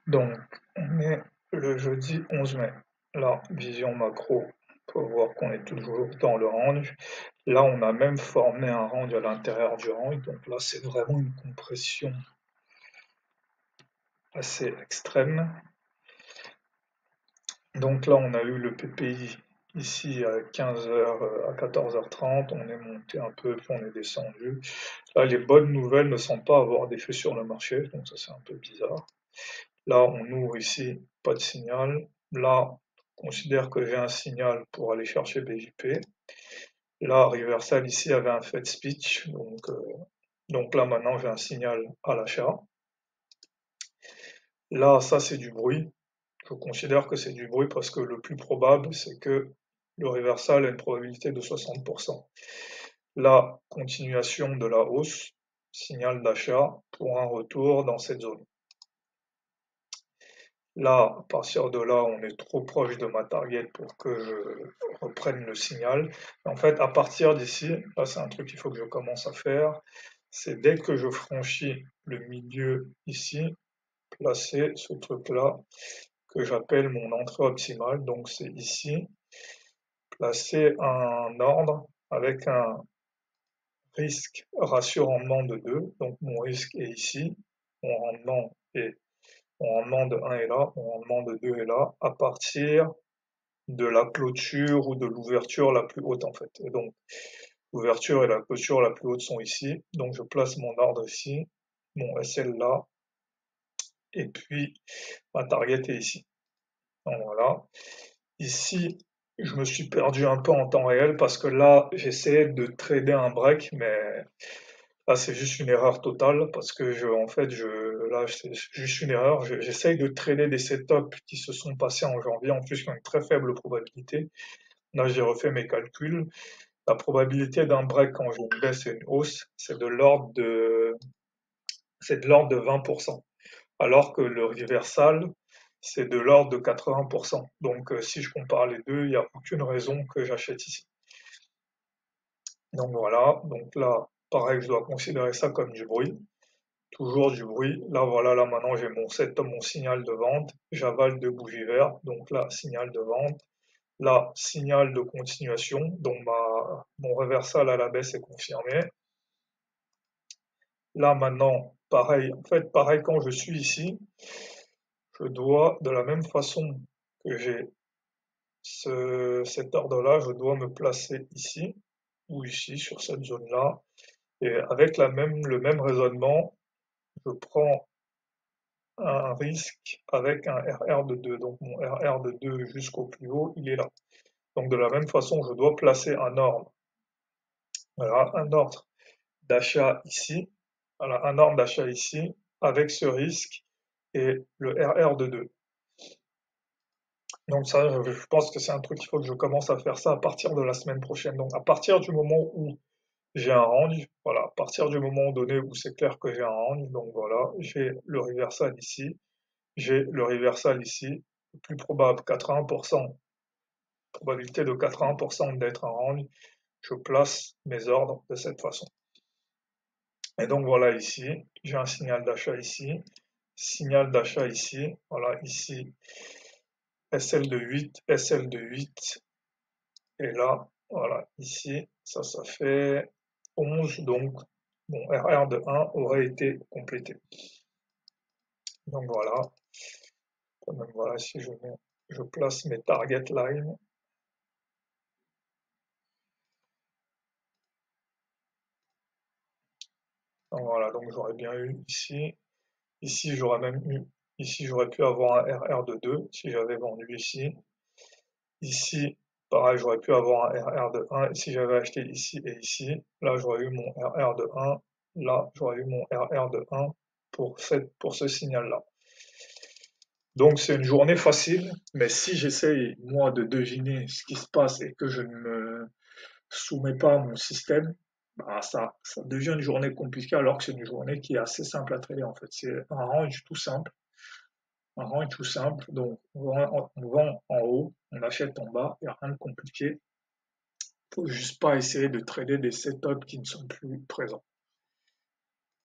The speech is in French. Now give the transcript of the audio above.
Donc, on est le jeudi 11 mai. Là, vision macro, on peut voir qu'on est toujours dans le range. Là, on a même formé un range à l'intérieur du range. Donc là, c'est vraiment une compression assez extrême. Donc là, on a eu le PPI ici à 15h, à 14h30. On est monté un peu, puis on est descendu. Là, les bonnes nouvelles ne semblent pas avoir d'effet sur le marché. Donc ça, c'est un peu bizarre. Là, on ouvre ici, pas de signal. Là, on considère que j'ai un signal pour aller chercher BJP. Là, Reversal ici avait un Fed speech, donc là maintenant j'ai un signal à l'achat. Là, ça c'est du bruit. Je considère que c'est du bruit parce que le plus probable c'est que le Reversal a une probabilité de 60%. Là, continuation de la hausse, signal d'achat pour un retour dans cette zone. Là, à partir de là, on est trop proche de ma target pour que je reprenne le signal. En fait, à partir d'ici, là, c'est un truc qu'il faut que je commence à faire. C'est dès que je franchis le milieu ici, placer ce truc-là que j'appelle mon entrée optimale. Donc, c'est ici, placer un ordre avec un risque ratio rendement de 2. Donc, mon risque est ici, mon rendement est mon rendement de 1 est là, mon rendement de 2 est là, à partir de la clôture ou de l'ouverture la plus haute en fait. Et donc, l'ouverture et la clôture la plus haute sont ici. Donc, je place mon ordre ici, mon SL là, et puis ma target est ici. Donc voilà. Ici, je me suis perdu un peu en temps réel parce que là, j'essayais de trader un break, mais là, c'est juste une erreur totale parce que là, c'est juste une erreur. J'essaye de trader des setups qui se sont passés en janvier, en plus, qui ont une très faible probabilité. Là, j'ai refait mes calculs. La probabilité d'un break quand j'ai une baisse et une hausse, c'est de l'ordre de 20%. Alors que le reversal, c'est de l'ordre de 80%. Donc, si je compare les deux, il n'y a aucune raison que j'achète ici. Donc voilà. Donc là, pareil, je dois considérer ça comme du bruit. Toujours du bruit. Là, voilà, là maintenant j'ai mon signal de vente. J'avale deux bougies vertes. Donc là, signal de vente. Là, signal de continuation. Donc mon reversal à la baisse est confirmé. Là maintenant, pareil, en fait, pareil quand je suis ici, je dois, de la même façon que j'ai cet ordre-là, je dois me placer ici ou ici sur cette zone-là. Et avec le même raisonnement, je prends un risque avec un RR de 2. Donc mon RR de 2 jusqu'au plus haut, il est là. Donc de la même façon, je dois placer un ordre. Voilà, un ordre d'achat ici. Voilà, un ordre d'achat ici avec ce risque et le RR de 2. Donc ça, je pense que c'est un truc qu'il faut que je commence à faire ça à partir de la semaine prochaine. Donc à partir du moment où j'ai un range, voilà, à partir du moment donné où c'est clair que j'ai un range, donc voilà, j'ai le reversal ici, j'ai le reversal ici, le plus probable 80%, probabilité de 80% d'être un range, je place mes ordres de cette façon. Et donc voilà ici, j'ai un signal d'achat ici, voilà ici, SL de 8, SL de 8, et là, voilà, ici, ça fait 11, donc mon RR de 1 aurait été complété. Donc voilà, même voilà, si je place mes target lines, donc voilà, donc j'aurais bien eu ici, ici j'aurais même eu, ici j'aurais pu avoir un RR de 2 si j'avais vendu ici, ici pareil j'aurais pu avoir un RR de 1 si j'avais acheté ici et ici, là j'aurais eu mon RR de 1, là j'aurais eu mon RR de 1 pour ce signal là. Donc c'est une journée facile, mais si j'essaye moi de deviner ce qui se passe et que je ne me soumets pas à mon système, bah ça devient une journée compliquée alors que c'est une journée qui est assez simple à trader en fait. C'est un range tout simple. Donc on vend en haut, on achète en bas, il n'y a rien de compliqué. Faut juste pas essayer de trader des setups qui ne sont plus présents.